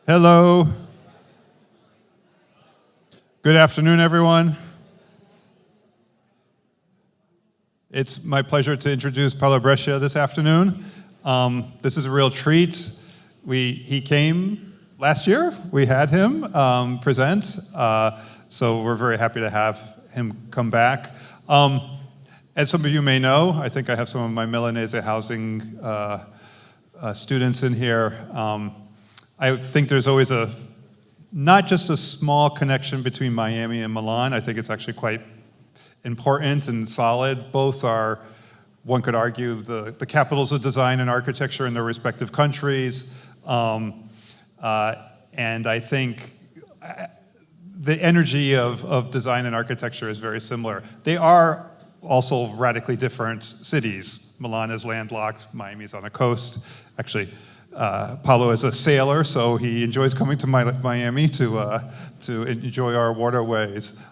Hello. Good afternoon, everyone. It's my pleasure to introduce Paolo Brescia this afternoon. This is a real treat. He came last year. We had him present, so we're very happy to have him come back. As some of you may know, I think I have some of my Milanese housing students in here. I think there's always not just a small connection between Miami and Milan. I think it's actually quite important and solid. Both are, one could argue, the capitals of design and architecture in their respective countries. And I think the energy of design and architecture is very similar. They are also radically different cities. Milan is landlocked, Miami's on the coast. Actually, Paolo is a sailor, so he enjoys coming to Miami to enjoy our waterways.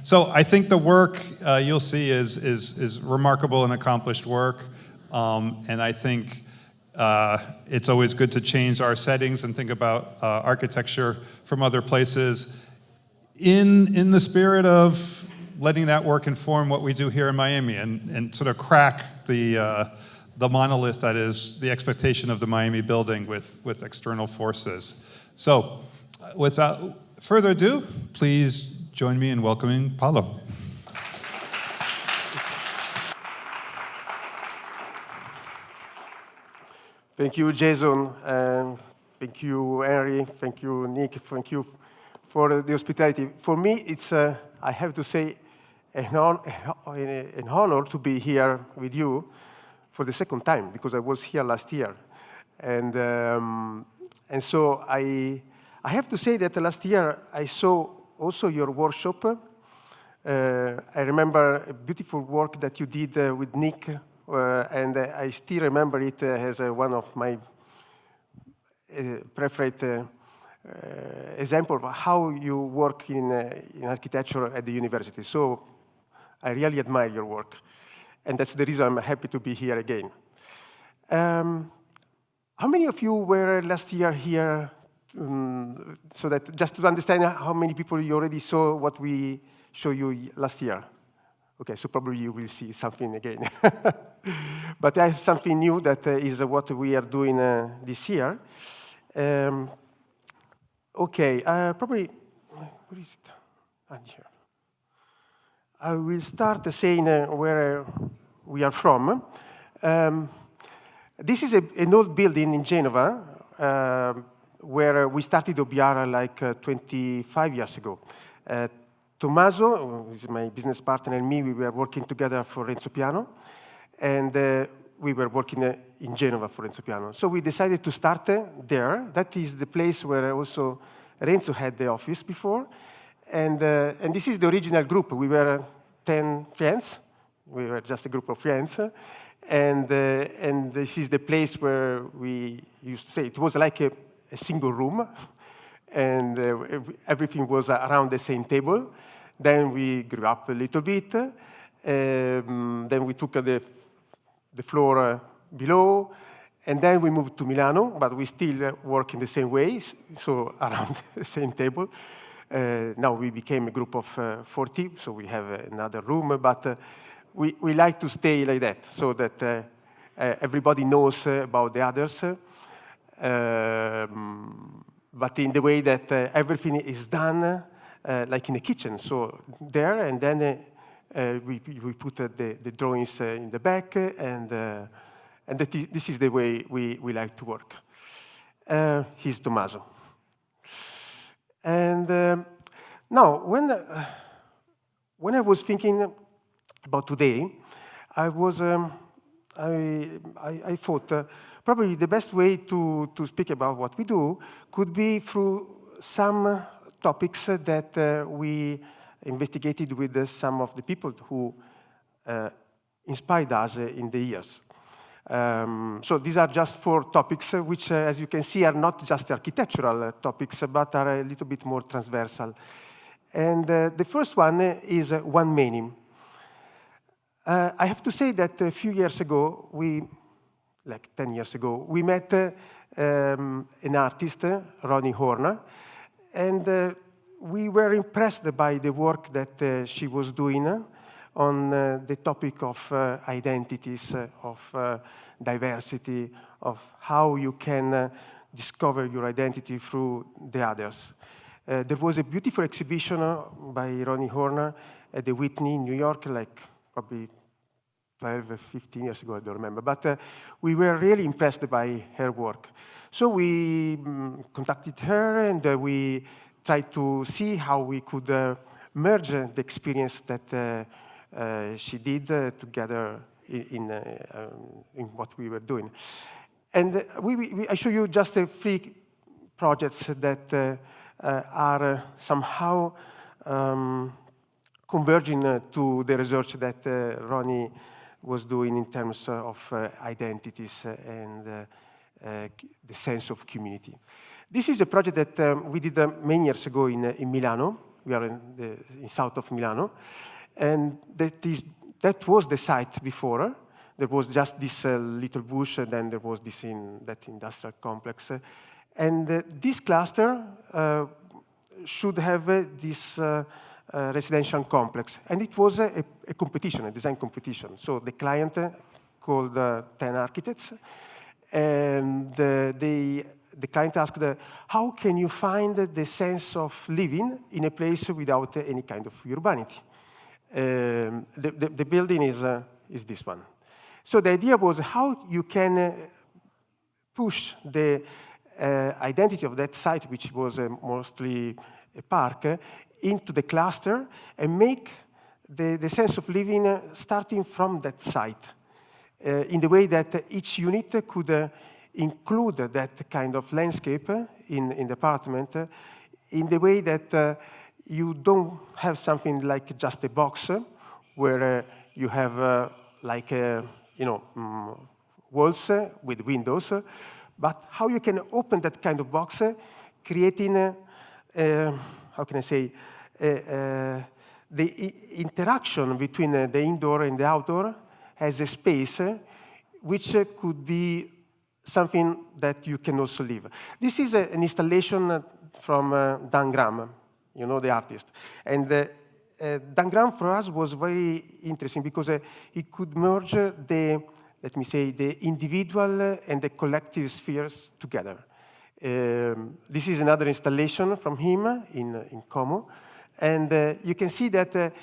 So I think the work you'll see is remarkable and accomplished work, and I think it's always good to change our settings and think about architecture from other places in the spirit of letting that work inform what we do here in Miami and sort of crack the monolith that is the expectation of the Miami building with external forces. So without further ado, please join me in welcoming Paolo. Thank you, Jason, and thank you, Henry, thank you, Nick, thank you for the hospitality. For me, it's, I have to say, an honor to be here with you for the second time, because I was here last year. And so I have to say that last year I saw also your workshop. I remember a beautiful work that you did with Nick, and I still remember it as one of my preferred example of how you work in architecture at the university. So I really admire your work. And that's the reason I'm happy to be here again. How many of you were last year here, so that just to understand how many people you already saw what we showed you last year? Okay, so probably you will see something again. But I have something new that is what we are doing this year. Okay, probably, where is it? Here. I will start saying where we are from. This is an old building in Genova, where we started OBR like 25 years ago. Tommaso, who is my business partner, and me, we were working together for Renzo Piano, and we were working in Genova for Renzo Piano. So we decided to start there. That is the place where also Renzo had the office before. And this is the original group. We were 10 friends. We were just a group of friends. And this is the place where we used to stay. It was like a single room. And everything was around the same table. Then we grew up a little bit. Then we took the floor below. And then we moved to Milano, but we still work in the same way, so around the same table. Now we became a group of 40, so we have another room, but we like to stay like that, so that everybody knows about the others, but in the way that everything is done like in a kitchen, so there, and then we put the drawings in the back, and this is the way we like to work. Here's Tommaso. And now, when I was thinking about today, I thought probably the best way to speak about what we do could be through some topics that we investigated with some of the people who inspired us in the years. So these are just 4 topics, which, as you can see, are not just architectural topics, but are a little bit more transversal. And the first one is one meaning. I have to say that a few years ago, like 10 years ago, we met an artist, Ronnie Horner, and we were impressed by the work that she was doing on the topic of identities, of diversity, of how you can discover your identity through the others. There was a beautiful exhibition by Ronnie Horner at the Whitney in New York, like probably 12 or 15 years ago, I don't remember. But we were really impressed by her work. So we contacted her, and we tried to see how we could merge the experience that she did together in what we were doing. And I show you just 3 projects that are somehow converging to the research that Ronnie was doing in terms of identities and the sense of community. This is a project that we did many years ago in Milano. We are in south of Milano. And that was the site before. There was just this little bush, and then there was that industrial complex. And this cluster should have this residential complex. And it was a competition, a design competition. So the client called 10 architects, and the client asked, how can you find the sense of living in a place without any kind of urbanity? The building is this one. So the idea was how you can push the identity of that site, which was mostly a park, into the cluster and make the sense of living starting from that site in the way that each unit could include that kind of landscape in the apartment in the way that you don't have something like just a box where you have walls with windows, but how you can open that kind of box, creating, how can I say, the interaction between the indoor and the outdoor as a space which could be something that you can also live. This is an installation from Dan Graham, you know, the artist. And Dan Graham for us was very interesting because he could merge let me say, the individual and the collective spheres together. This is another installation from him in Como. And you can see that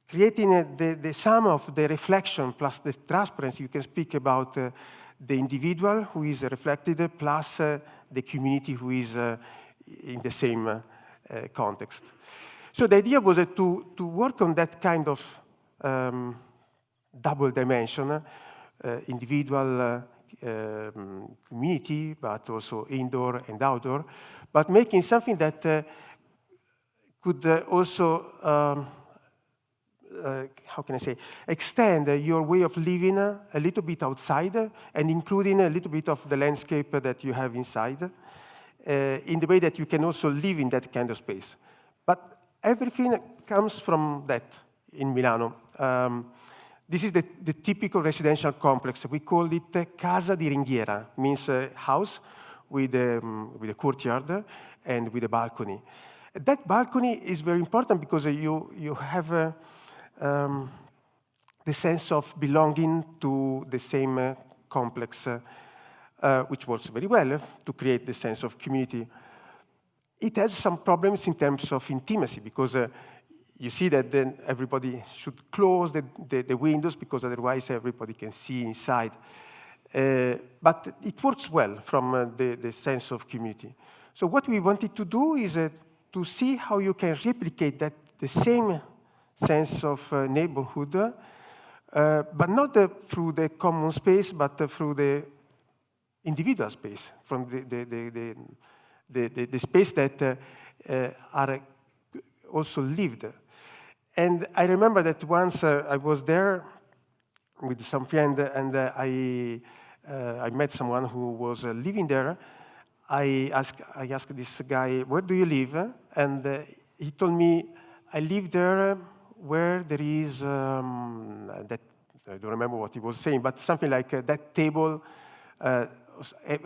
creating the sum of the reflection plus the transparency, you can speak about the individual who is reflected plus the community who is in the same context. So the idea was to work on that kind of double dimension, individual community, but also indoor and outdoor, but making something that could also, how can I say, extend your way of living a little bit outside and including a little bit of the landscape that you have inside, in the way that you can also live in that kind of space. But everything comes from that in Milano. This is the typical residential complex. We call it Casa di Ringhiera, means house with a courtyard and with a balcony. That balcony is very important because you have the sense of belonging to the same complex, which works very well to create the sense of community. It has some problems in terms of intimacy because you see that then everybody should close the windows because otherwise everybody can see inside. But it works well from the sense of community. So what we wanted to do is to see how you can replicate the same sense of neighborhood, but not through the common space, but through the individual space, from the space that are also lived. And I remember that once I was there with some friend, and I met someone who was living there. I asked this guy, where do you live? And he told me, I live there where there is, that, I don't remember what he was saying, but something like that table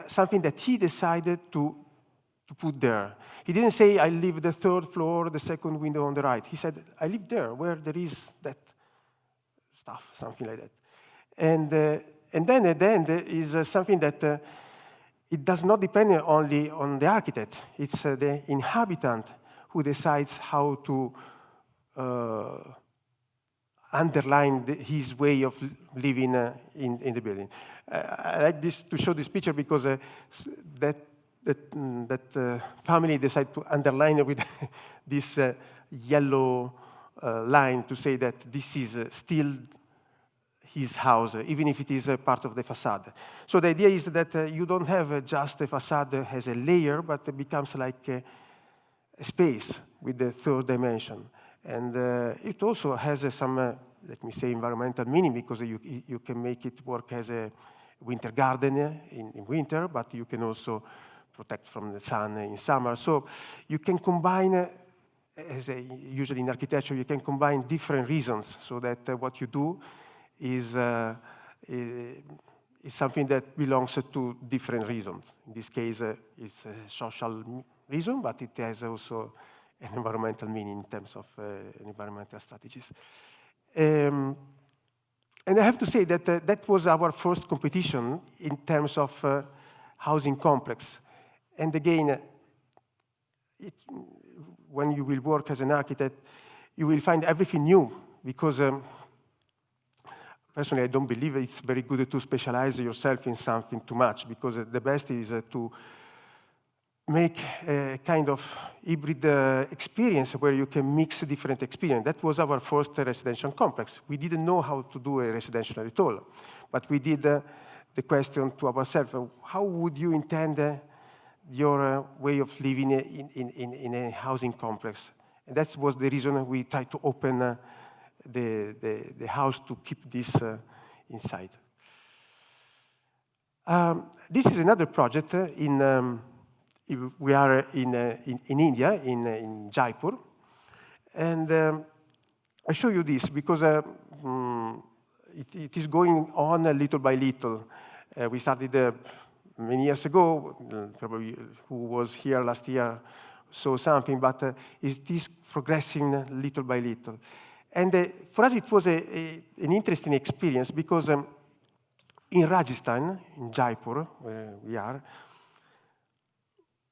something that he decided to put there. He didn't say, I live the third floor, the second window on the right. He said, I live there, where there is that stuff, something like that. And then at the end is something that it does not depend only on the architect. It's the inhabitant who decides how to underline his way of living in the building. I like this to show this picture because that family decided to underline it with this yellow line to say that this is still his house, even if it is a part of the facade. So the idea is that you don't have just a facade as a layer, but it becomes like a space with the third dimension. And it also has some, let me say, environmental meaning, because you can make it work as a winter garden in winter, but you can also protect from the sun in summer. So you can combine, usually in architecture, you can combine different reasons so that what you do is something that belongs to different reasons. In this case, it's a social reason, but it has also an environmental meaning in terms of environmental strategies. And I have to say that that was our first competition in terms of housing complex. And again, when you will work as an architect, you will find everything new, because personally, I don't believe it's very good to specialize yourself in something too much, because the best is to make a kind of hybrid experience where you can mix different experience. That was our first residential complex. We didn't know how to do a residential at all, but we did the question to ourselves, how would you intend your way of living in a housing complex? And that was the reason we tried to open the house to keep this inside. This is another project we are in India, in Jaipur. And I show you this because it is going on little by little. We started many years ago, probably who was here last year saw something, but it is progressing little by little. And for us, it was an interesting experience because in Rajasthan, in Jaipur, where we are,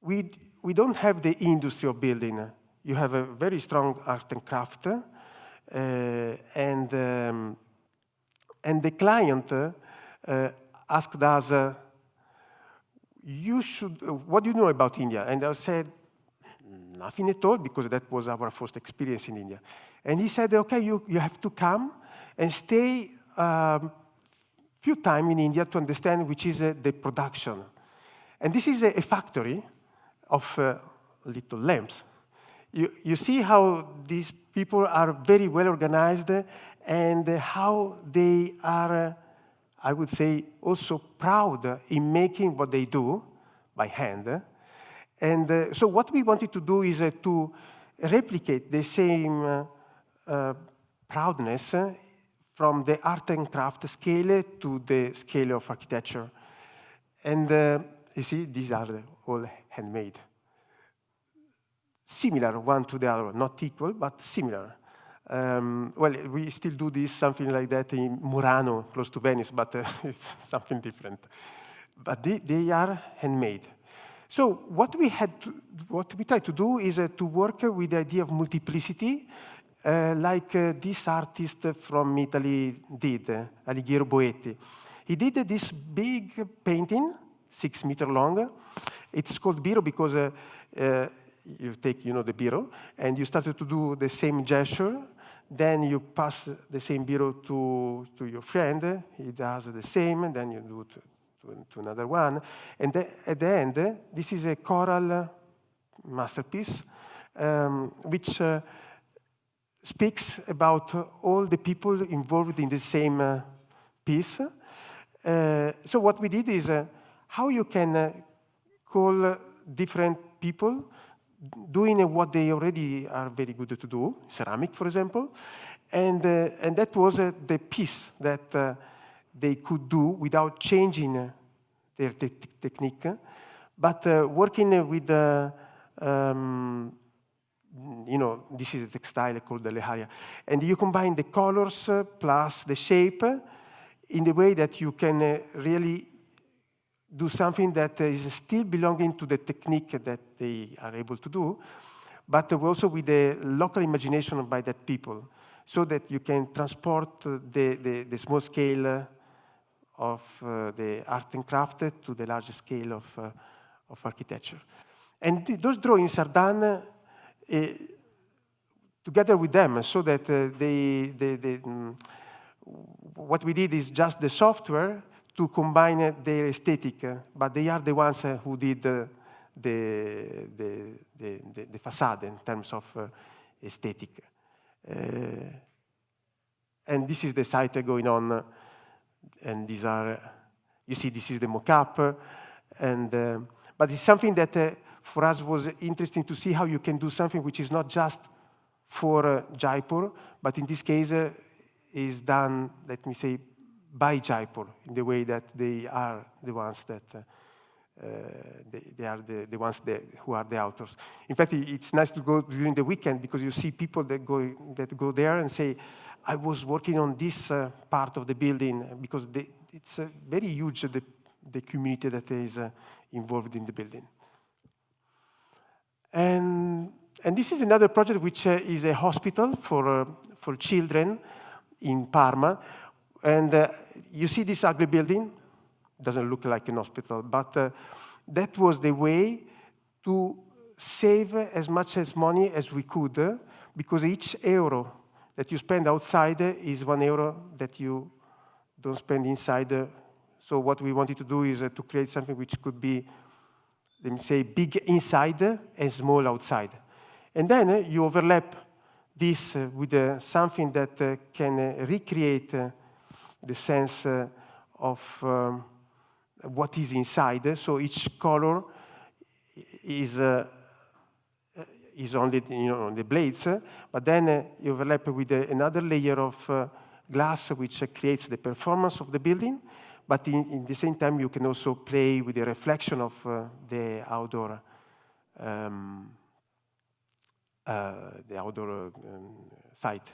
we don't have the industry of building. You have a very strong art and craft, and the client asked us, what do you know about India? And I said, nothing at all, because that was our first experience in India. And he said, okay, you have to come and stay a few times in India to understand which is the production. And this is a factory of little lamps. You see how these people are very well organized, and how they are, I would say, also proud in making what they do by hand. And so what we wanted to do is to replicate the same proudness from the art and craft scale to the scale of architecture. And you see, these are all handmade. Similar one to the other, not equal, but similar. Well, we still do this, something like that in Murano, close to Venice, but it's something different. But they are handmade. So what we tried to do is to work with the idea of multiplicity, like this artist from Italy did, Alighiero Boetti. He did this big painting, 6 meters long. It's called biro because you take, the biro, and you started to do the same gesture. Then you pass the same biro to your friend. He does the same, and then you do it to another one. And at the end, this is a choral masterpiece, which speaks about all the people involved in the same piece. So what we did is how you can call different people doing what they already are very good to do, ceramic, for example. And that was the piece that they could do without changing their technique. But working with this is a textile called the leharia. And you combine the colors plus the shape in the way that you can really do something that is still belonging to the technique that they are able to do, but also with the local imagination by that people, so that you can transport the small scale of the art and craft to the larger scale of architecture. And those drawings are done together with them, so that what we did is just the software to combine their aesthetic, but they are the ones who did the facade in terms of aesthetic. And this is the site going on, and these are, you see, this is the mock-up, but it's something that for us was interesting to see how you can do something which is not just for Jaipur, but in this case is done, let me say, by Jaipur, in the way that they are the ones that they are the ones who are the authors. In fact, it's nice to go during the weekend because you see people that go there and say, I was working on this part of the building, because it's very huge, the community that is involved in the building. And this is another project which is a hospital for children in Parma. And you see this ugly building? Doesn't look like an hospital, but that was the way to save as much as money as we could, because each euro that you spend outside is 1 euro that you don't spend inside. So what we wanted to do is to create something which could be, let me say, big inside and small outside. And then you overlap this with something that can recreate the sense of what is inside. So each color is only the blades, but then you overlap with another layer of glass which creates the performance of the building. But in the same time, you can also play with the reflection of the outdoor site.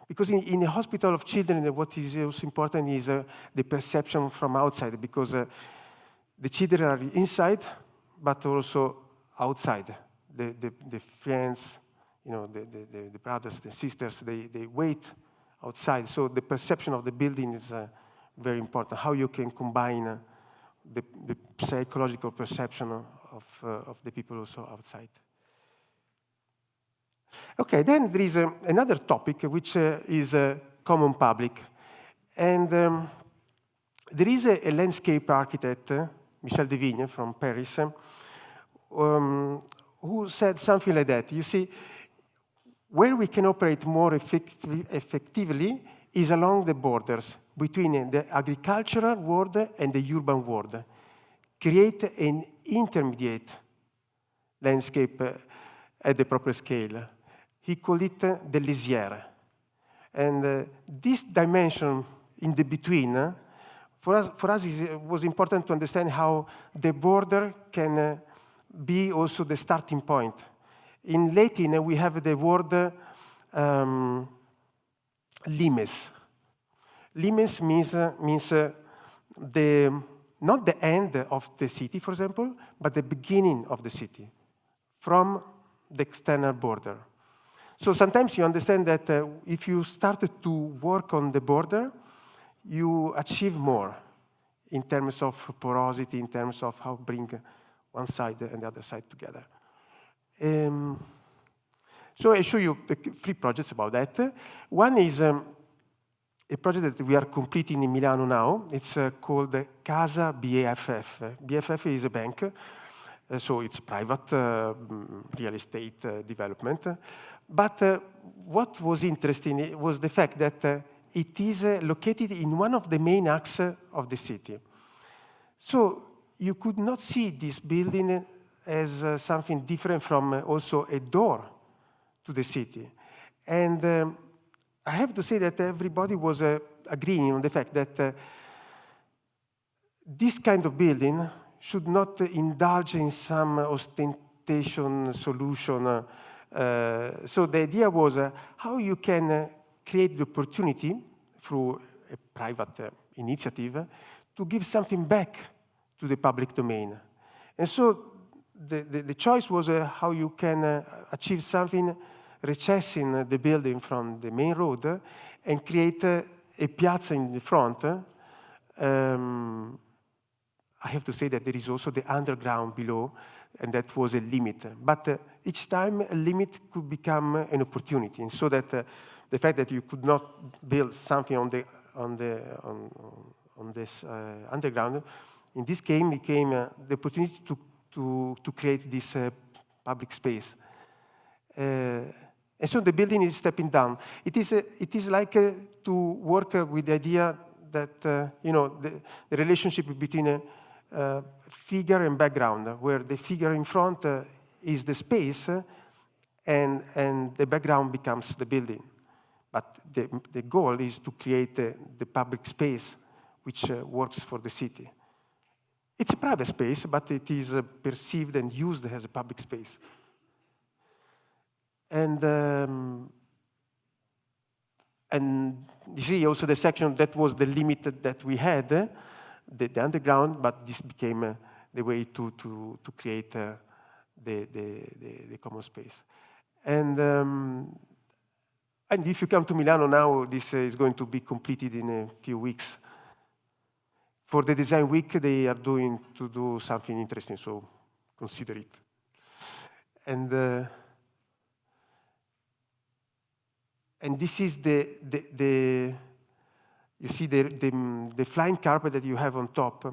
Because in a hospital of children, what is also important is the perception from outside, because the children are inside, but also outside. The friends, the brothers, the sisters, they wait outside. So the perception of the building is very important. How you can combine the psychological perception of the people also outside. Okay, then there is another topic which is common public. And there is a landscape architect, Michel Devigne from Paris, who said something like that. You see, where we can operate more effectively is along the borders between the agricultural world and the urban world. Create an intermediate landscape at the proper scale. He called it the lisière. And this dimension in the between, for us it was important to understand how the border can be also the starting point. In Latin, we have the word limes. Limes means not the end of the city, for example, but the beginning of the city, from the external border. So sometimes you understand that if you started to work on the border, you achieve more in terms of porosity, in terms of how bring one side and the other side together. So I show you the 3 projects about that. One is a project that we are completing in Milano now. It's called Casa BFF. BFF is a bank, so it's private real estate development. But what was interesting was the fact that it is located in one of the main axes of the city. So you could not see this building as something different from also a door to the city. And I have to say that everybody was agreeing on the fact that this kind of building should not indulge in some ostentation solution. So the idea was how you can create the opportunity through a private initiative to give something back to the public domain. And so the choice was how you can achieve something recessing the building from the main road and create a piazza in the front. I have to say that there is also the underground below, and that was a limit. But each time a limit could become an opportunity, and so that the fact that you could not build something on this underground, in this game became the opportunity to create this public space. And so the building is stepping down. It is like to work with the idea that the relationship between figure and background, where the figure in front is the space, and the background becomes the building. But the goal is to create the public space which works for the city. It's a private space, but it is perceived and used as a public space. And you see also the section that was the limit that we had, the underground, but this became the way to create the common space. And if you come to Milano now, this is going to be completed in a few weeks. For the design week, they are to do something interesting, so consider it. And this is you see the flying carpet that you have on top.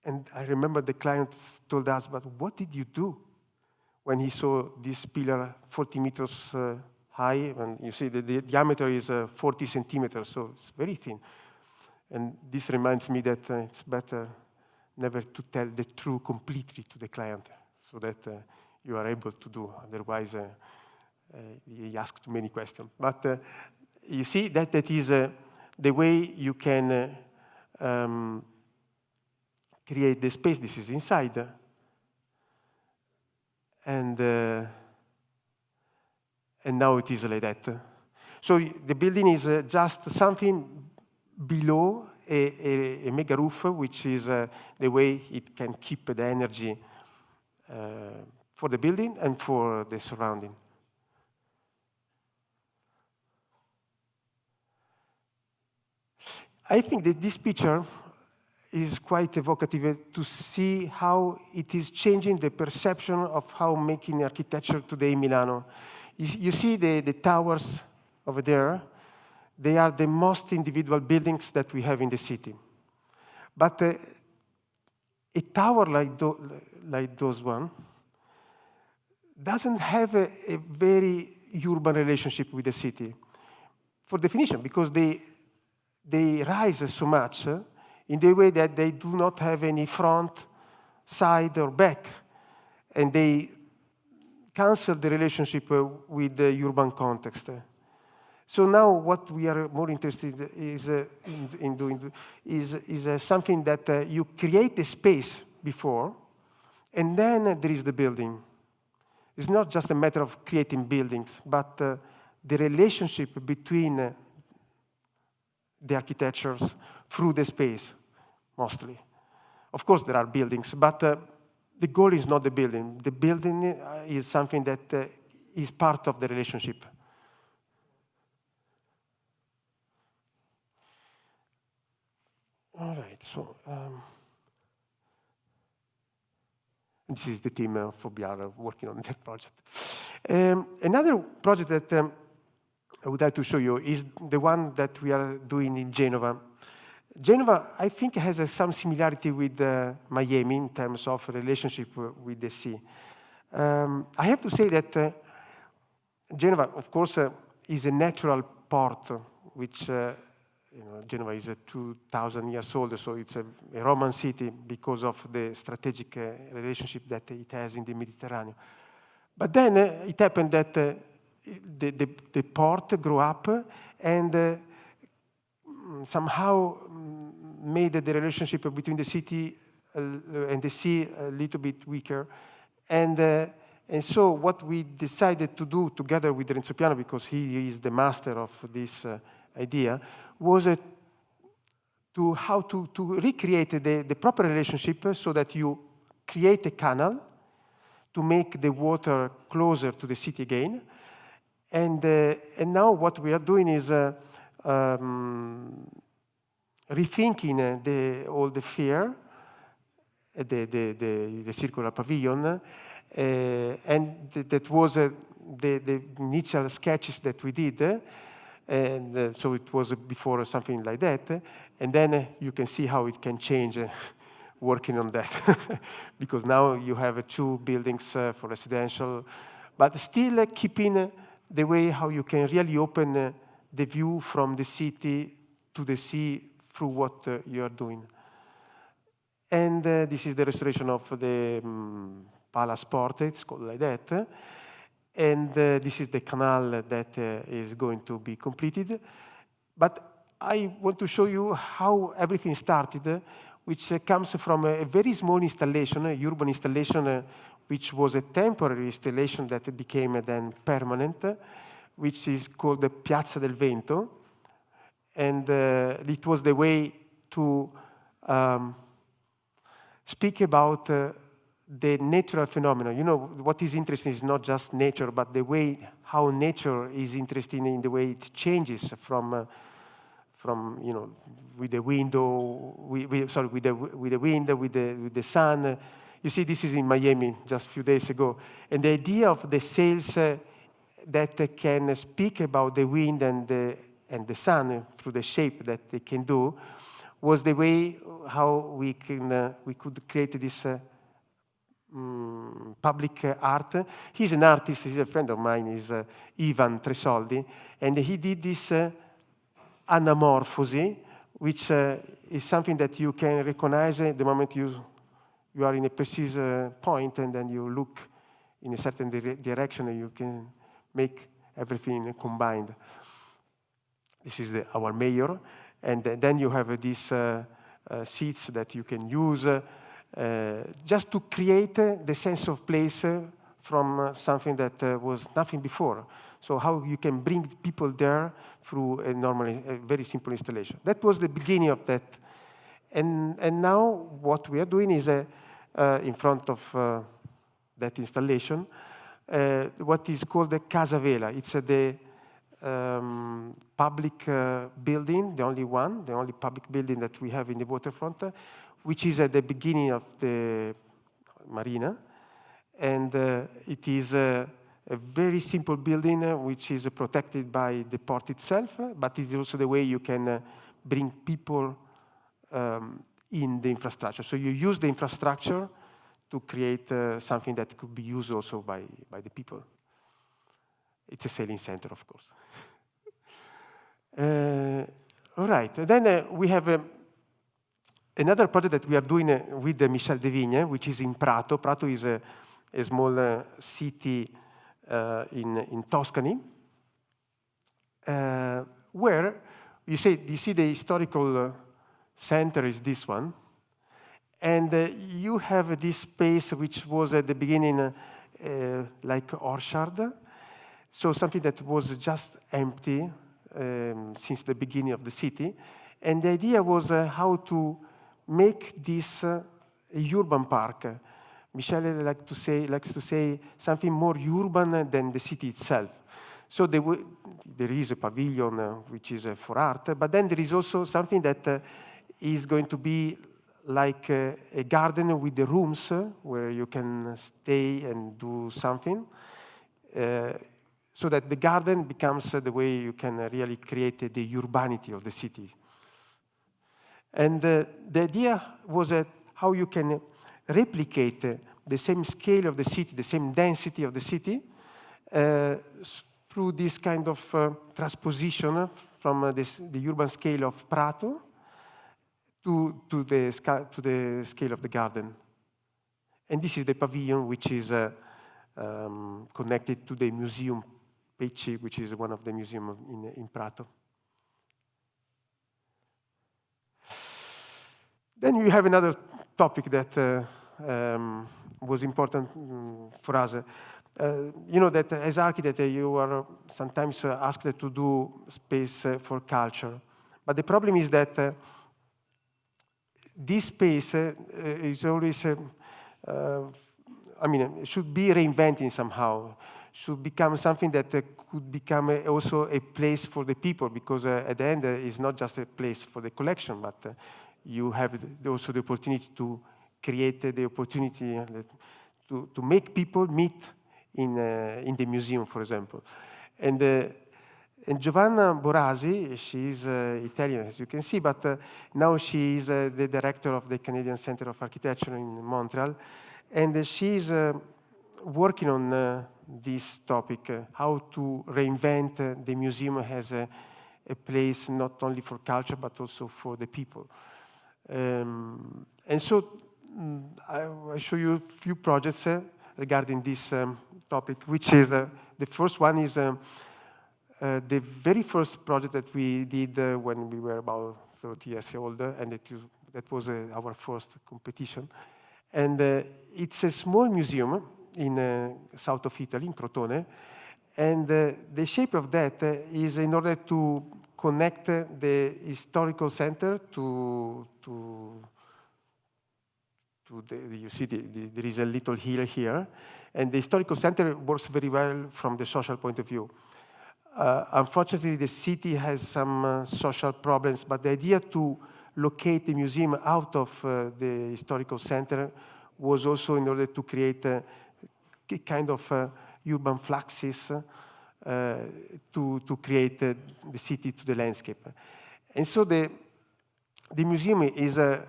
And I remember the client told us, but what did you do when he saw this pillar 40 meters high? And you see the diameter is 40 centimeters, so it's very thin. And this reminds me that it's better never to tell the truth completely to the client, so that you are able to do. Otherwise, he asks too many questions. But you see that is the way you can create the space. This is inside. And now it is like that. So the building is just something below a mega roof, which is the way it can keep the energy for the building and for the surrounding. I think that this picture is quite evocative to see how it is changing the perception of how making architecture today in Milano. You see the towers over there. They are the most individual buildings that we have in the city. But a tower like those one doesn't have a very urban relationship with the city. For definition, because they rise so much in the way that they do not have any front, side, or back. And they cancel the relationship with the urban context. So now what we are more interested in doing is something that you create a space before, and then there is the building. It's not just a matter of creating buildings, but the relationship between the architectures through the space, mostly. Of course, there are buildings, but the goal is not the building. The building is something that is part of the relationship. All right, so this is the team of OBR working on that project. Another project that I would like to show you is the one that we are doing in Genova. Genova, I think, has some similarity with Miami in terms of relationship with the sea. I have to say that Genova, of course, is a natural port, which Genova is 2,000 years old, so it's a Roman city because of the strategic relationship that it has in the Mediterranean. But then it happened that the port grew up and somehow made the relationship between the city and the sea a little bit weaker. And so what we decided to do together with Renzo Piano, because he is the master of this idea, was to recreate the proper relationship so that you create a canal to make the water closer to the city again. And now what we are doing is rethinking all the fair, the circular pavilion, and that was the initial sketches that we did. And so it was before something like that. And then you can see how it can change working on that. Because now you have 2 buildings for residential, but still keeping the way how you can really open the view from the city to the sea through what you are doing. And this is the restoration of the Palace Porte, it's called like that. And this is the canal that is going to be completed. But I want to show you how everything started, which comes from a very small installation, a urban installation, which was a temporary installation that became then permanent, which is called the Piazza del Vento. And it was the way to speak about the natural phenomena. You know, what is interesting is not just nature, but the way how nature is interesting in the way it changes from you know, with the window, with the wind, with the sun. You see, this is in Miami just a few days ago, and the idea of the sails that can speak about the wind and the sun through the shape that they can do was the way how we could create this public art. He's an artist, he's a friend of mine, is Ivan Tresoldi, and he did this anamorphosis, which is something that you can recognize the moment you are in a precise point, and then you look in a certain direction, and you can make everything combined. This is our mayor, and then you have these seats that you can use just to create the sense of place from something that was nothing before. So how you can bring people there through a very simple installation. That was the beginning of that. And now what we are doing is in front of that installation, what is called the Casa Vela. It's the public building, the only public building that we have in the waterfront, which is at the beginning of the marina. And it is a very simple building which is protected by the port itself, but it is also the way you can bring people in the infrastructure. So you use the infrastructure to create something that could be used also by the people. It's a sailing center, of course. All right, then we have another project that we are doing with Michel de Vigne, which is in Prato. Prato is a small city in Tuscany, where you see the historical center is this one, and you have this space which was at the beginning like orchard, so something that was just empty since the beginning of the city, and the idea was how to make this a urban park. Michele likes to say something more urban than the city itself. So there is a pavilion which is for art, but then there is also something that is going to be like a garden with the rooms where you can stay and do something, so that the garden becomes the way you can really create the urbanity of the city. And the idea was how you can replicate the same scale of the city, the same density of the city, through this kind of transposition from the urban scale of Prato to the scale of the garden. And this is the pavilion, which is connected to the museum Pecci, which is one of the museums in Prato. Then you have another topic that was important for us. You know that as architect, you are sometimes asked to do space for culture. But the problem is that this space is always, I mean, should be reinvented somehow, should become something that could become also a place for the people, because at the end, it's not just a place for the collection, but you have also the opportunity to create the opportunity to make people meet in the museum, for example. And Giovanna Borasi, she's Italian, as you can see, but now she is the director of the Canadian Centre of Architecture in Montreal. And she's working on this topic, how to reinvent the museum as a place not only for culture, but also for the people. And so I'll show you a few projects regarding this topic, which is, the first one is the very first project that we did when we were about 30 years old, and that was our first competition. And it's a small museum in south of Italy, in Crotone, and the shape of that is in order to connect the historical center to you see there is a little hill here, and the historical center works very well from the social point of view. Unfortunately, the city has some social problems, but the idea to locate the museum out of the historical center was also in order to create a kind of urban fluxes to create the city to the landscape. And so the museum is a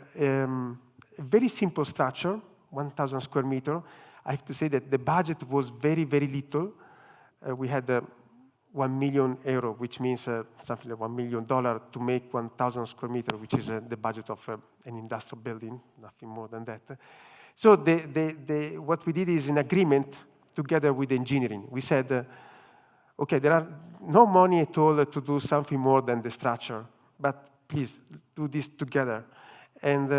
very simple structure, 1,000 square meters. I have to say that the budget was very, very little. We had €1 million, which means something like $1 million to make 1,000 square meters, which is the budget of an industrial building, nothing more than that. So what we did is an agreement together with engineering. We said, okay, there are no money at all to do something more than the structure, but please do this together. And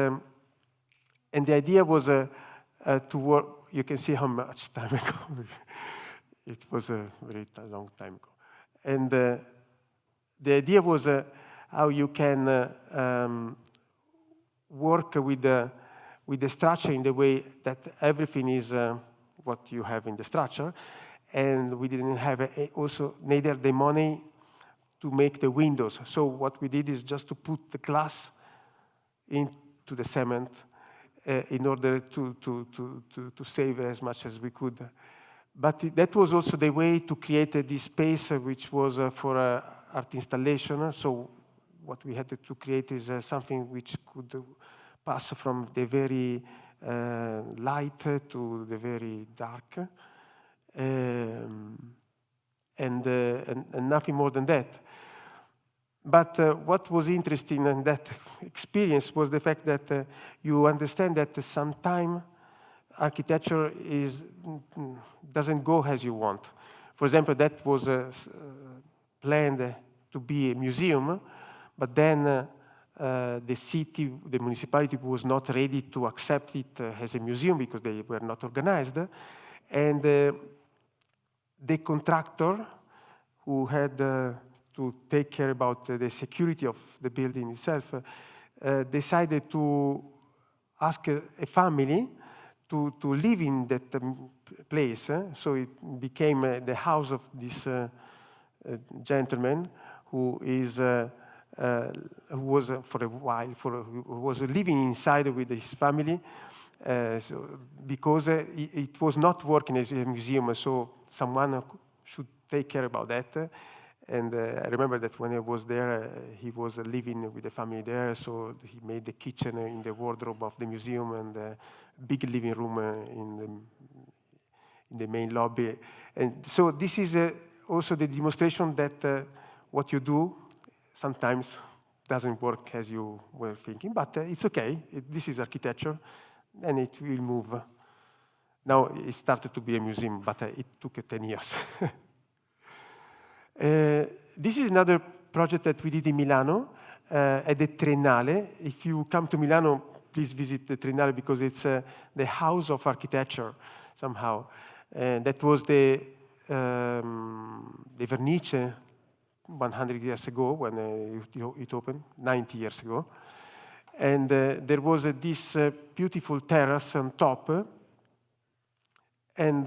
the idea was to work. You can see how much time ago. It was a very long time ago. And the idea was how you can work with the structure in the way that everything is what you have in the structure. And we didn't have also neither the money to make the windows. So what we did is just to put the glass into the cement in order to save as much as we could. But that was also the way to create this space, which was for art installation. So what we had to create is something which could pass from the very light to the very dark, and nothing more than that. But what was interesting in that experience was the fact that you understand that sometimes architecture doesn't go as you want. For example, that was planned to be a museum, but then the city, the municipality was not ready to accept it as a museum because they were not organized. And the contractor who had to take care about the security of the building itself decided to ask a family to live in that place. So it became the house of this gentleman who was for a while was living inside with his family, because it was not working as a museum. So someone should take care about that. And I remember that when I was there, he was living with the family there, so he made the kitchen in the wardrobe of the museum and a big living room in the main lobby. And so this is also the demonstration that what you do sometimes doesn't work as you were thinking, but it's okay. This is architecture, and it will move. Now it started to be a museum, but it took 10 years. This is another project that we did in Milano at the Triennale. If you come to Milano, please visit the Trinale because it's the house of architecture somehow. And that was the Vernice 100 years ago when it opened, 90 years ago. And there was this beautiful terrace on top. And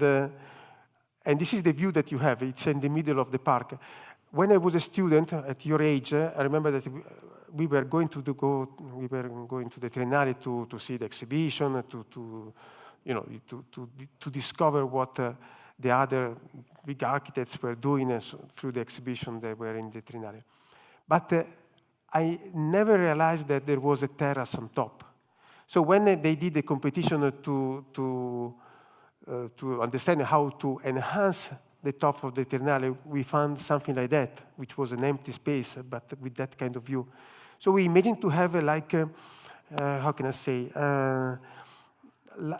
this is the view that you have. It's in the middle of the park. When I was a student at your age, I remember that we were going to the Triennale to see the exhibition, to discover what the other big architects were doing through the exhibition that were in the Triennale. But I never realized that there was a terrace on top. So when they did the competition to understand how to enhance the top of the Triennale, we found something like that, which was an empty space, but with that kind of view. So we imagined to have how can I say,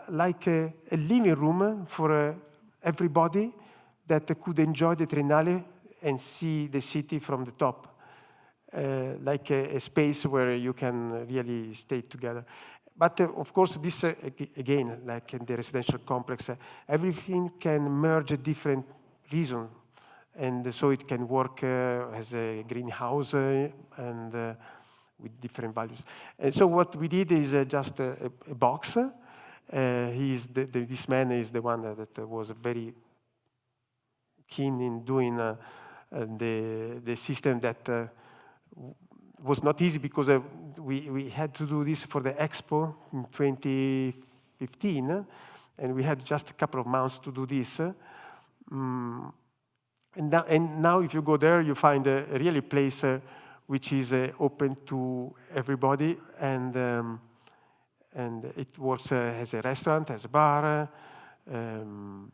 like a living room for everybody that could enjoy the Triennale and see the city from the top, like a space where you can really stay together. But of course, this again, like in the residential complex, everything can merge a different reason, and so it can work as a greenhouse and with different values. And so what we did is just a box. This man is the one that was very keen in doing the system that was not easy because we had to do this for the Expo in 2015, and we had just a couple of months to do this. And now if you go there, you find a really place which is open to everybody, and it works as a restaurant, as a bar, and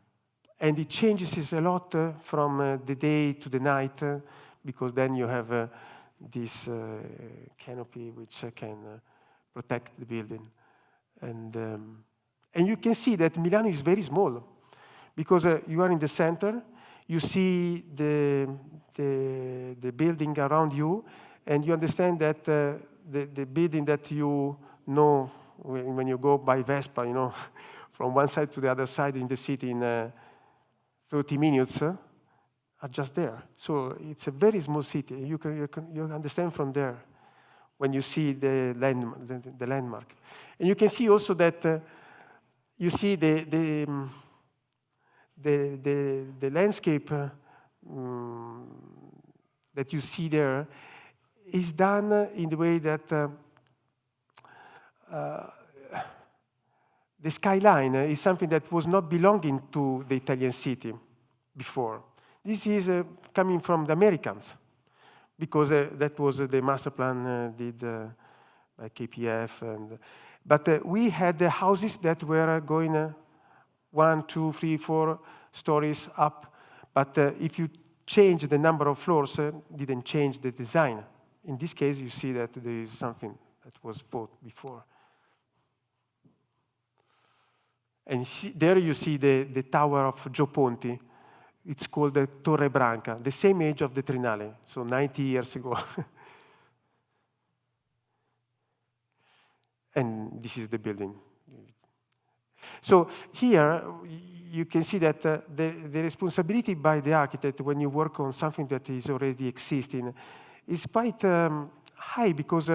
it changes a lot from the day to the night, because then you have this canopy which can protect the building. And you can see that Milano is very small, because you are in the center, you see the building around you, and you understand that the building that you know when you go by Vespa, from one side to the other side in the city in 30 minutes, are just there. So it's a very small city. You understand from there when you see the landmark. And you can see also that you see the landscape that you see there is done in the way that the skyline is something that was not belonging to the Italian city before. This is coming from the Americans, because that was the master plan did by KPF. But we had the houses that were going 1, 2, 3, 4 stories up. But if you change the number of floors, didn't change the design. In this case, you see that there is something that was bought before. And there you see the tower of Gio Ponti. It's called the Torre Branca, the same age of the Triennale, so 90 years ago. And this is the building. So here you can see that the responsibility by the architect when you work on something that is already existing is quite high, because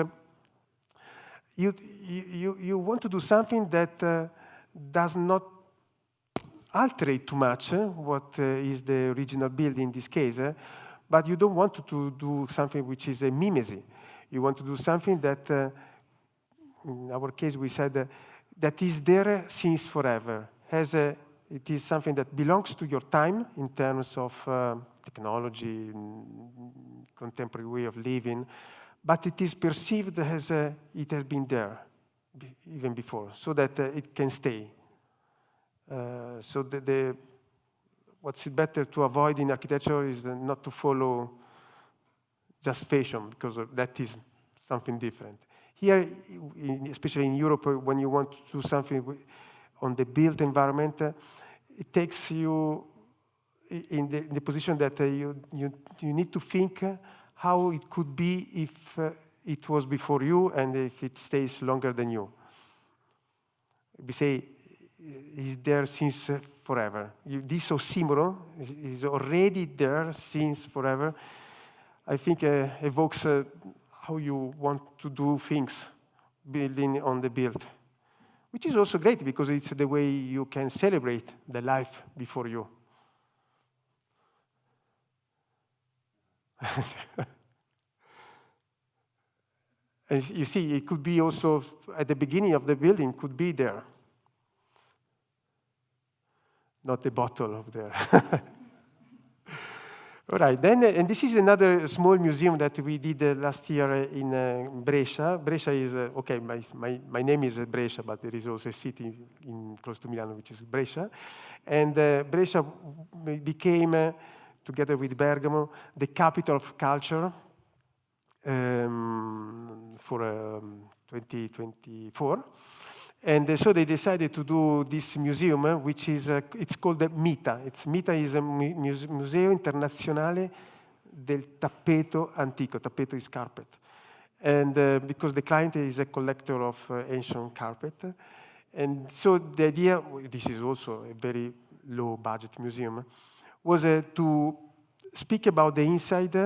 you want to do something that does not alter too much what is the original building in this case, but you don't want to do something which is a mimesis. You want to do something that, in our case, we said that is there since forever. It is something that belongs to your time in terms of technology, contemporary way of living, but it is perceived as it has been there even before, so that it can stay. So what's better to avoid in architecture is not to follow just fashion, because that is something different. Here, especially in Europe, when you want to do something on the built environment, it takes you in the position that you need to think how it could be if it was before you and if it stays longer than you. we say, is there since forever. This oxymoron is already there since forever. I think evokes how you want to do things, building on the build, which is also great because it's the way you can celebrate the life before you. And you see, it could be also at the beginning of the building, could be there. Not the bottle of there. All right, then, and this is another small museum that we did last year in Brescia. Brescia is, okay, my name is Brescia, but there is also a city close to Milano, which is Brescia. And Brescia became, together with Bergamo, the capital of culture for 2024. And so they decided to do this museum, which is, it's called the MITA. MITA is a Museo Internazionale del Tappeto Antico. Tappeto is carpet. And because the client is a collector of ancient carpet. And so the idea, this is also a very low budget museum, was to speak about the inside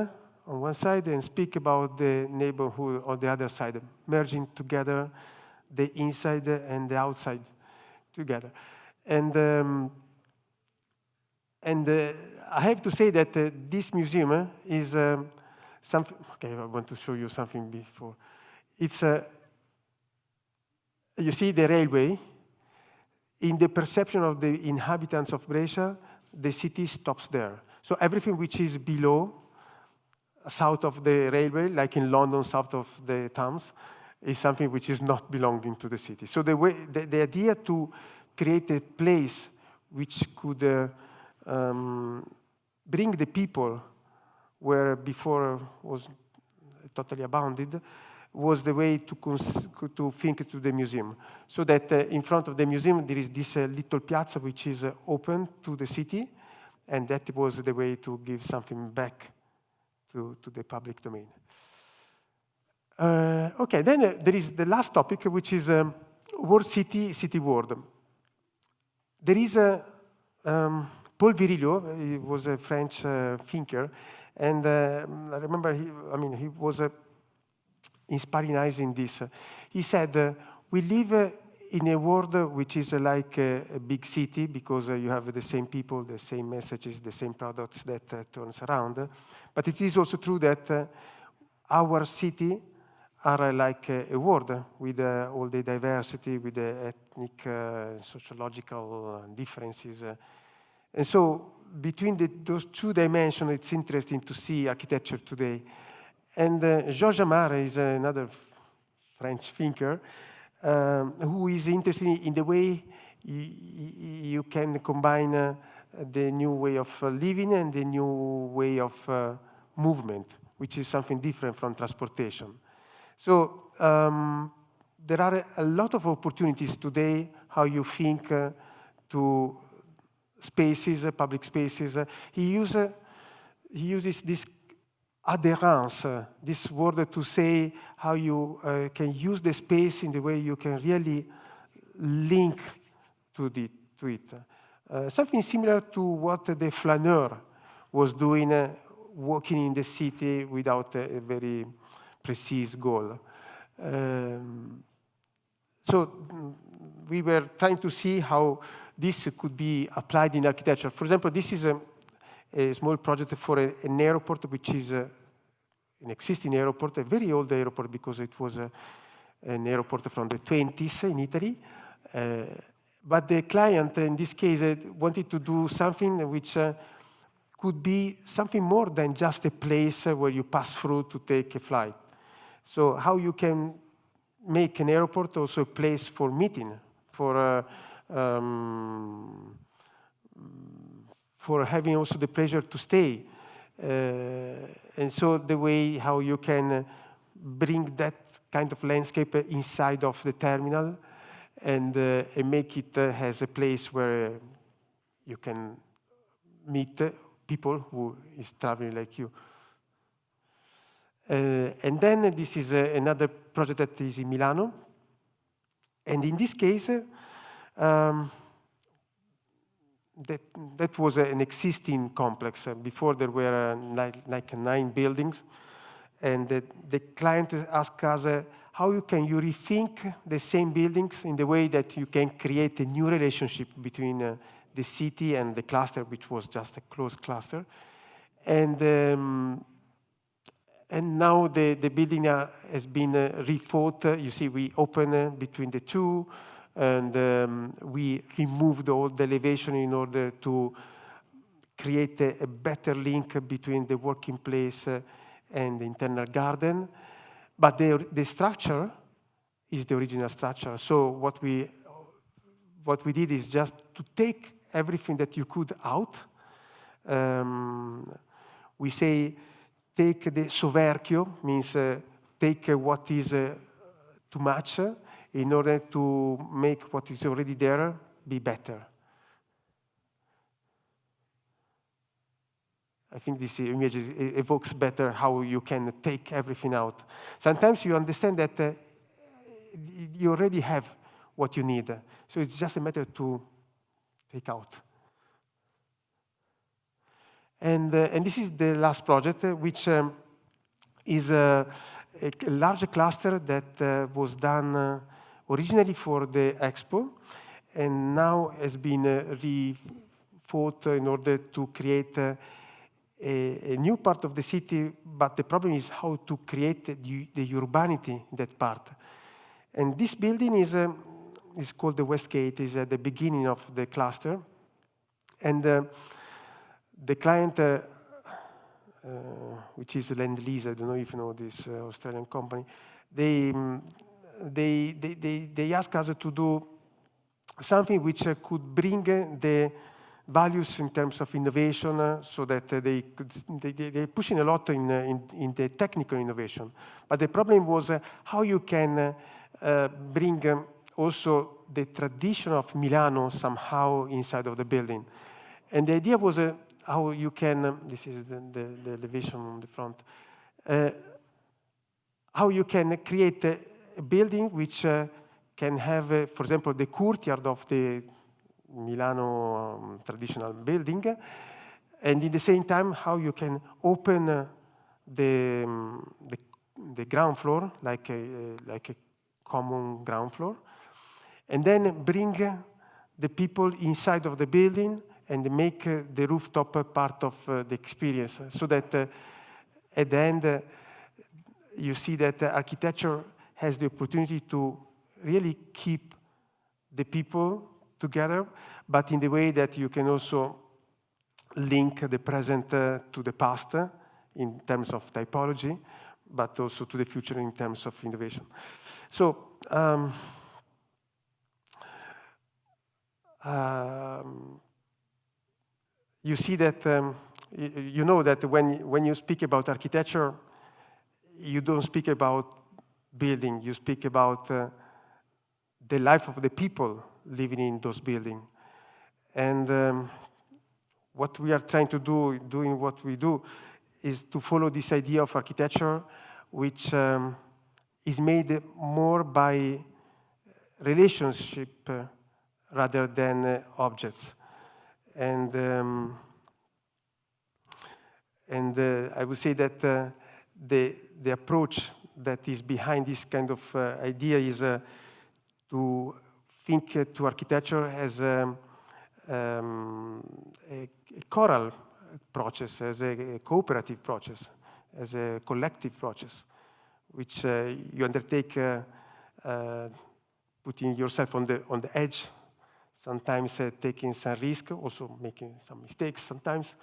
on one side and speak about the neighborhood on the other side, merging together the inside and the outside together. And I have to say that this museum is something, okay, I want to show you something before. It's, you see the railway. In the perception of the inhabitants of Brescia, the city stops there. So everything which is below, south of the railway, like in London, south of the Thames, is something which is not belonging to the city. So the idea to create a place which could bring the people where before was totally abandoned was the way to think to the museum. So that in front of the museum there is this little piazza which is open to the city, and that was the way to give something back to the public domain. Okay, then there is the last topic, which is World City, City World. There is Paul Virilio, he was a French thinker, and I remember he was inspiring us in this. He said, we live in a world which is like a big city because you have the same people, the same messages, the same products that turns around. But it is also true that our city are like a world with all the diversity, with the ethnic, sociological differences. And so between those two dimensions, it's interesting to see architecture today. And Georges Amar is another French thinker who is interested in the way you can combine the new way of living and the new way of movement, which is something different from transportation. So there are a lot of opportunities today how you think to spaces, public spaces. He uses this adherence, this word to say how you can use the space in the way you can really link to it. Something similar to what the flaneur was doing, walking in the city without a very precise goal. So we were trying to see how this could be applied in architecture. For example, this is a small project for an airport, which is an existing airport, a very old airport because it was an airport from the 20s in Italy. But the client, in this case, wanted to do something which could be something more than just a place where you pass through to take a flight. So how you can make an airport also a place for meeting, for having also the pleasure to stay. And so the way how you can bring that kind of landscape inside of the terminal and make it as a place where you can meet people who is traveling like you. And then this is another project that is in Milano. And in this case, Um, that was an existing complex. Before there were like 9 buildings. And the client asked us, how can you rethink the same buildings in the way that you can create a new relationship between the city and the cluster, which was just a closed cluster. And now the building has been rethought. You see, we open between the two, and we removed all the elevation in order to create a better link between the working place and the internal garden. But the structure is the original structure. So what we did is just to take everything that you could out. We say take the soverchio, means take what is too much in order to make what is already there be better. I think this image evokes better how you can take everything out. Sometimes you understand that you already have what you need. So it's just a matter to take out. And this is the last project, which is a large cluster that was done originally for the Expo, and now has been rethought in order to create a new part of the city, but the problem is how to create the urbanity in that part. And this building is called the West Gate, is at the beginning of the cluster. And the client, which is Lend-Lease, I don't know if you know this Australian company, they ask us to do something which could bring the values in terms of innovation, so that they're pushing a lot in the technical innovation. But the problem was how you can bring also the tradition of Milano somehow inside of the building. And the idea was how you can, this is the elevation on the front, how you can create a building which can have, for example, the courtyard of the Milano traditional building, and in the same time how you can open the ground floor like a common ground floor, and then bring the people inside of the building and make the rooftop part of the experience, so that at the end you see that architecture has the opportunity to really keep the people together, but in the way that you can also link the present to the past in terms of typology, but also to the future in terms of innovation. So you see that, you know that when you speak about architecture, you don't speak about building, you speak about the life of the people living in those buildings. And what we are trying to do, doing what we do, is to follow this idea of architecture, which is made more by relationship rather than objects. And I would say that the approach that is behind this kind of idea is to think to architecture as a choral process, as a cooperative process, as a collective process, which you undertake putting yourself on the edge, sometimes taking some risk, also making some mistakes sometimes,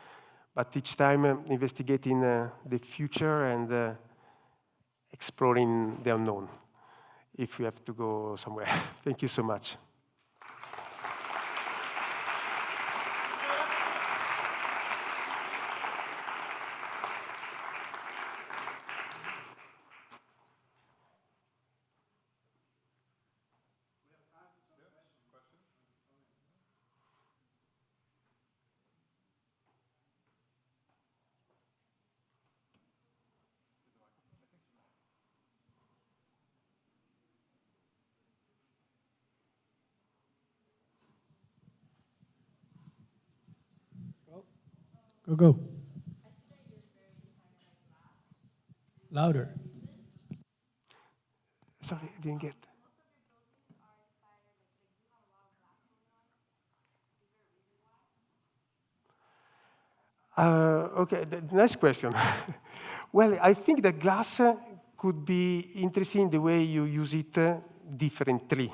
but each time investigating the future and exploring the unknown, if you have to go somewhere. Thank you so much. Go. Louder. Sorry, I didn't get. Okay, the next question. Well, I think that glass could be interesting the way you use it differently,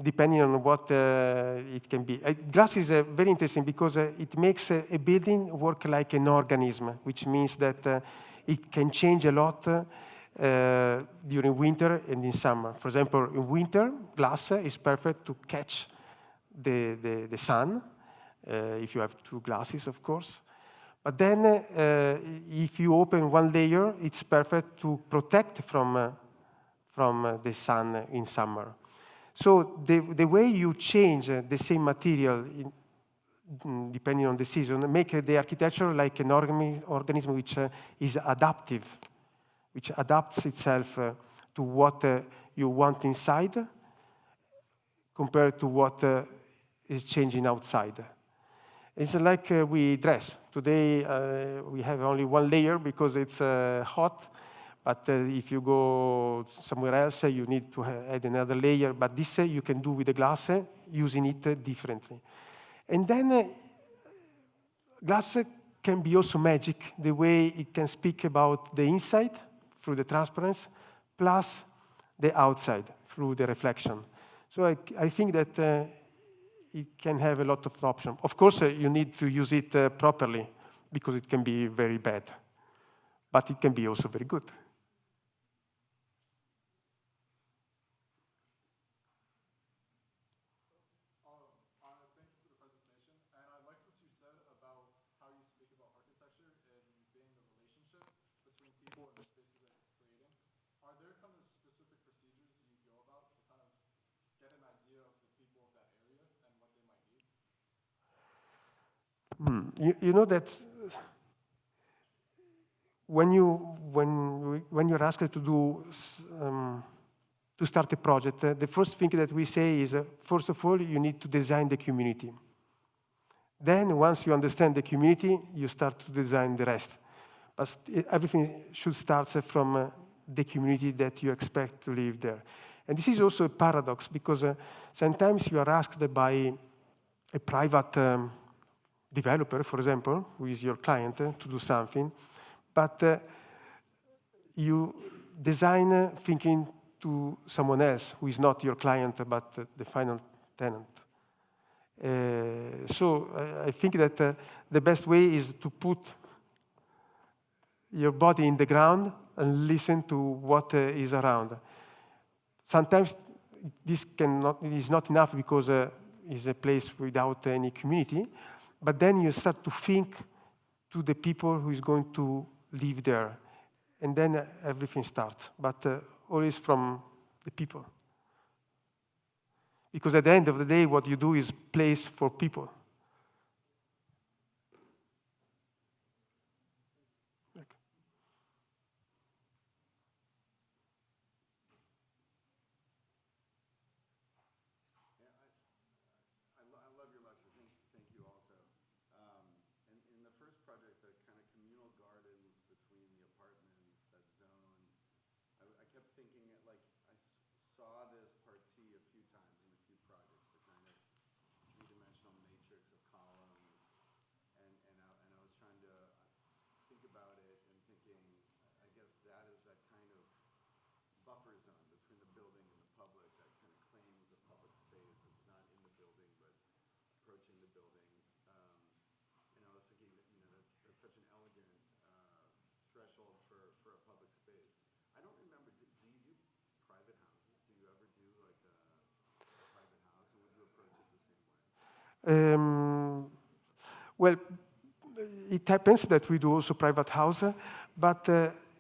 depending on what it can be. Glass is very interesting because it makes a building work like an organism, which means that it can change a lot during winter and in summer. For example, in winter, glass is perfect to catch the sun, if you have two glasses, of course. But then, if you open one layer, it's perfect to protect from the sun in summer. So the way you change the same material, depending on the season, make the architecture like an organism which is adaptive, which adapts itself to what you want inside compared to what is changing outside. It's like we dress. Today, we have only one layer because it's hot. But if you go somewhere else, you need to add another layer. But this you can do with the glass, using it differently. And then glass can be also magic, the way it can speak about the inside through the transparency, plus the outside through the reflection. So I think that it can have a lot of options. Of course, you need to use it properly because it can be very bad, but it can be also very good. Thank you for the presentation, and I liked what you said about how you speak about architecture and being the relationship between people and the spaces that you're creating. Are there kind of specific procedures you go about to kind of get an idea of the people of that area and what they might need? You know that when you're asked to do to start a project, the first thing that we say is, first of all, you need to design the community. Then, once you understand the community, you start to design the rest. But everything should start from the community that you expect to live there. And this is also a paradox, because sometimes you are asked by a private developer, for example, who is your client, to do something, but you design thinking to someone else who is not your client, but the final tenant. So I think that the best way is to put your body in the ground and listen to what is around. Sometimes this is not enough because it's a place without any community, but then you start to think to the people who is going to live there, and then everything starts, but always from the people. Because at the end of the day, what you do is place for people. I love your lecture. Thank you also. In the first project, the kind of communal gardens between the apartments, that zone, I kept thinking like I saw this partie a few times in a few projects, the kind of three-dimensional matrix of columns, and I was trying to think about it and thinking, I guess that is that kind of buffer zone between the building and the public that kind of claims a public space that's not in the building but approaching the building. And I was thinking that that's such an elegant threshold for a public space. I don't remember. Do you do private houses? Do you ever do like a private house, or would you approach it the same way? Well, it happens that we do also private house, but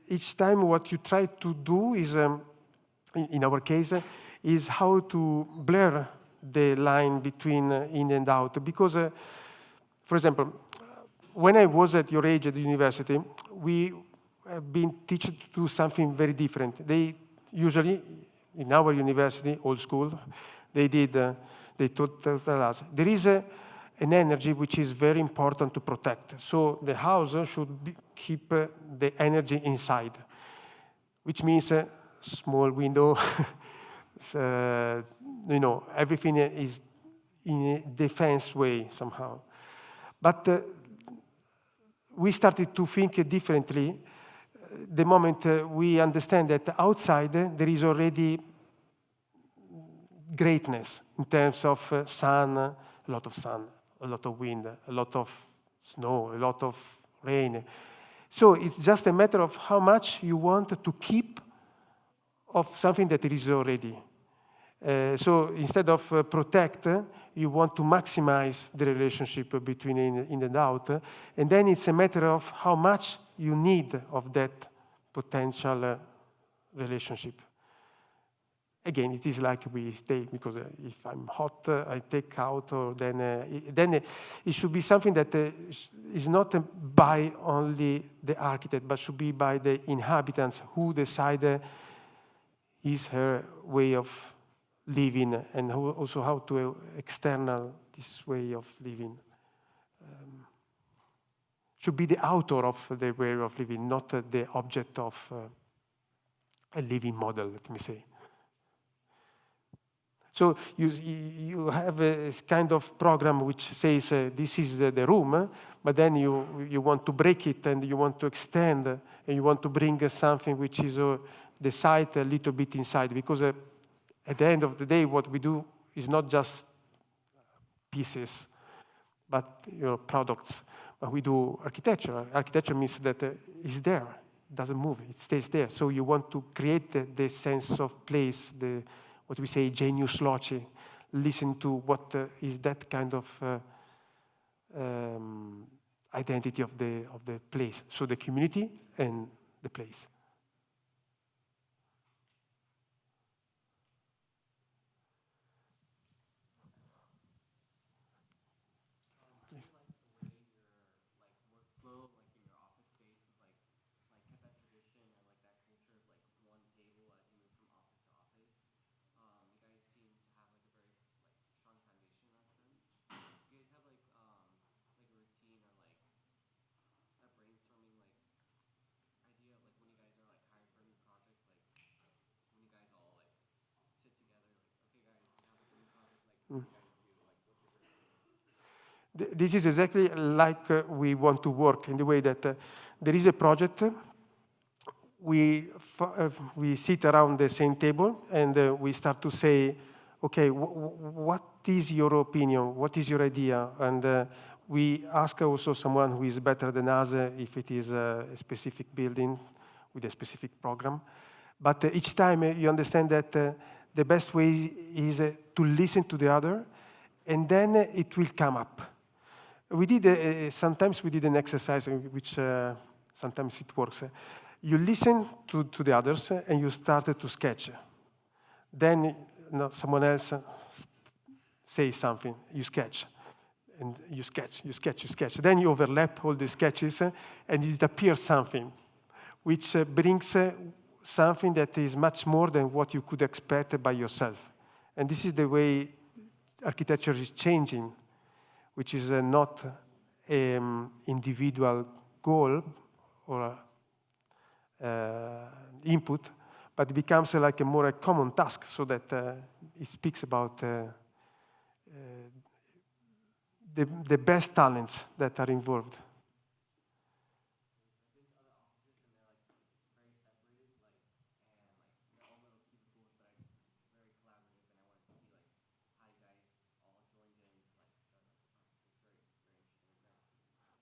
each time what you try to do is, in our case, is how to blur the line between in and out. Because, for example, when I was at your age at the university, we have been taught to do something very different. They usually, in our university, old school, they taught us, there is an energy which is very important to protect. So the house should keep the energy inside, which means a small window. Everything is in a defense way somehow. But we started to think differently the moment we understand that outside there is already greatness in terms of sun, a lot of wind, a lot of snow, a lot of rain. So it's just a matter of how much you want to keep of something that is already. So instead of protect, you want to maximize the relationship between in and out. And then it's a matter of how much you need of that potential relationship. Again, it is like we stay, because if I'm hot, I take out, or then it should be something that is not by only the architect, but should be by the inhabitants who decide is her way of living, and also how to external this way of living. Should be the author of the way of living, not the object of a living model, let me say. So you have a kind of program which says this is the room, but then you want to break it, and you want to extend, and you want to bring something which is the site a little bit inside, because at the end of the day, what we do is not just pieces, but products. But we do architecture. Architecture means that it's there, it doesn't move, it stays there. So you want to create the sense of place, what we say, genius loci. Listen to what is that kind of identity of the place. So the community and the place. This is exactly like we want to work, in the way that there is a project, we sit around the same table, and we start to say, okay, what is your opinion? What is your idea? And we ask also someone who is better than us if it is a specific building with a specific program. But each time you understand that the best way is to listen to the other, and then it will come up. We did sometimes we did an exercise which sometimes it works. You listen to the others, and you start to sketch. Then someone else says something. You sketch, and you sketch. Then you overlap all the sketches, and it appears something, which brings something that is much more than what you could expect by yourself. And this is the way architecture is changing, which is not an individual goal or input, but it becomes like a more common task, so that it speaks about the best talents that are involved.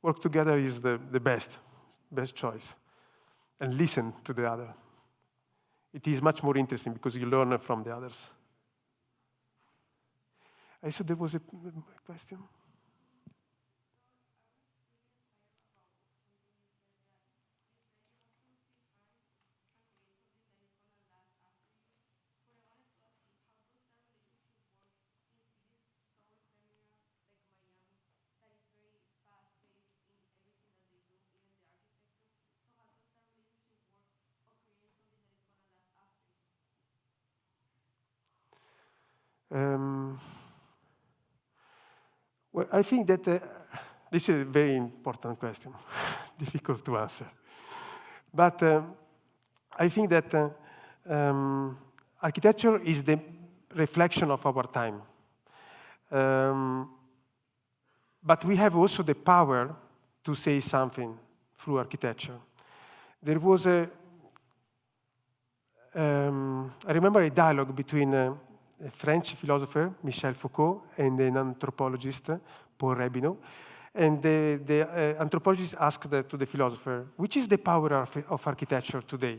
Work together is the best choice. And listen to the other. It is much more interesting, because you learn from the others. I said there was a question. Well, I think that this is a very important question, difficult to answer. But I think that architecture is the reflection of our time. But we have also the power to say something through architecture. There was I remember a dialogue between a French philosopher, Michel Foucault, and an anthropologist, Paul Rebineau. And the anthropologist asked to the philosopher, which is the power of architecture today?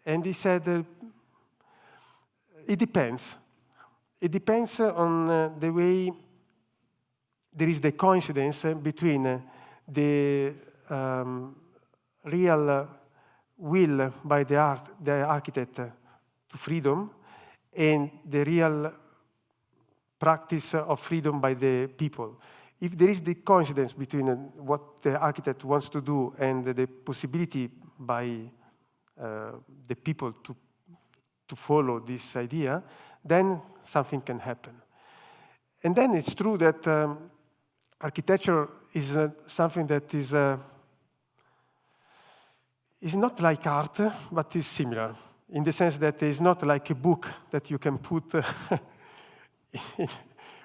And he said, it depends. It depends on the way there is the coincidence between the real will by the architect to freedom and the real practice of freedom by the people. If there is the coincidence between what the architect wants to do and the possibility by the people to follow this idea, then something can happen. And then it's true that architecture is something that is not like art, but is similar, in the sense that it's not like a book that you can put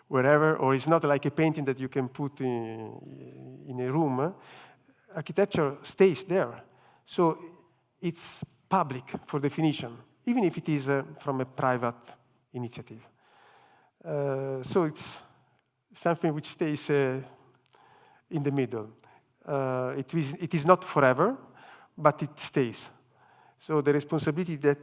wherever, or it's not like a painting that you can put in a room. Architecture stays there. So it's public, for definition, even if it is from a private initiative. So it's something which stays in the middle. It is not forever, but it stays. So the responsibility that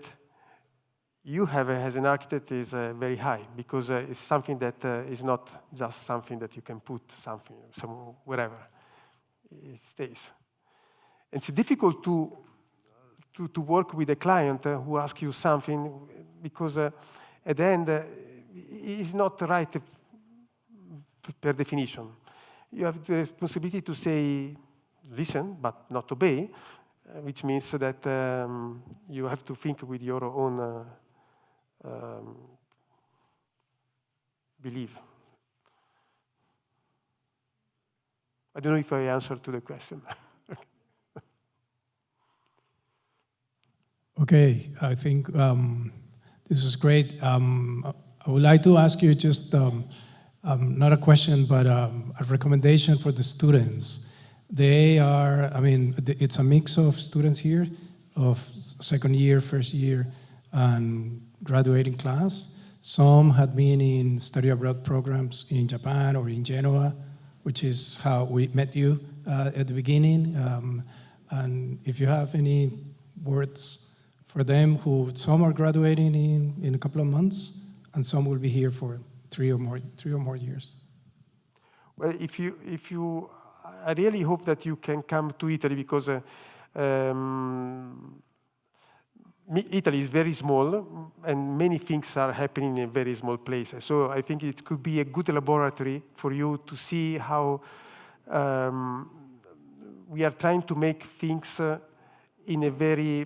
you have as an architect is very high, because it's something that is not just something that you can put wherever. It stays. It's difficult to work with a client who asks you something, because at the end, it's not right per definition. You have the responsibility to say, listen, but not obey, which means that you have to think with your own belief. I don't know if I answered to the question. Okay, I think this was great. I would like to ask you just not a question, but a recommendation for the students. They are, I mean, it's a mix of students here, of second year, first year, and graduating class. Some had been in study abroad programs in Japan or in Genoa, which is how we met you at the beginning. And if you have any words for them, who some are graduating in a couple of months, and some will be here for three or more years. Well, I really hope that you can come to Italy, because Italy is very small, and many things are happening in a very small place. So I think it could be a good laboratory for you to see how we are trying to make things in a very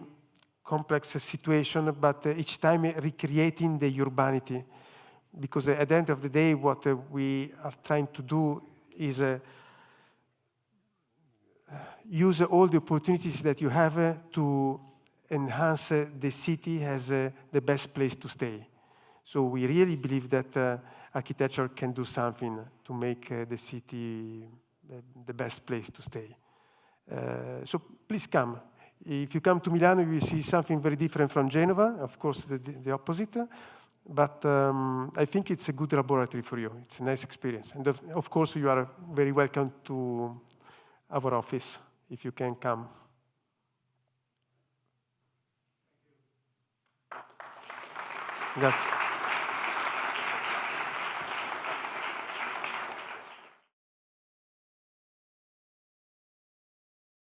complex situation, but each time recreating the urbanity. Because at the end of the day, what we are trying to do is use all the opportunities that you have to enhance the city as the best place to stay. So we really believe that architecture can do something to make the city the best place to stay. So please come. If you come to Milano, you will see something very different from Genova, of course the opposite. But I think it's a good laboratory for you. It's a nice experience. And of course, you are very welcome to our office if you can come. Grazie.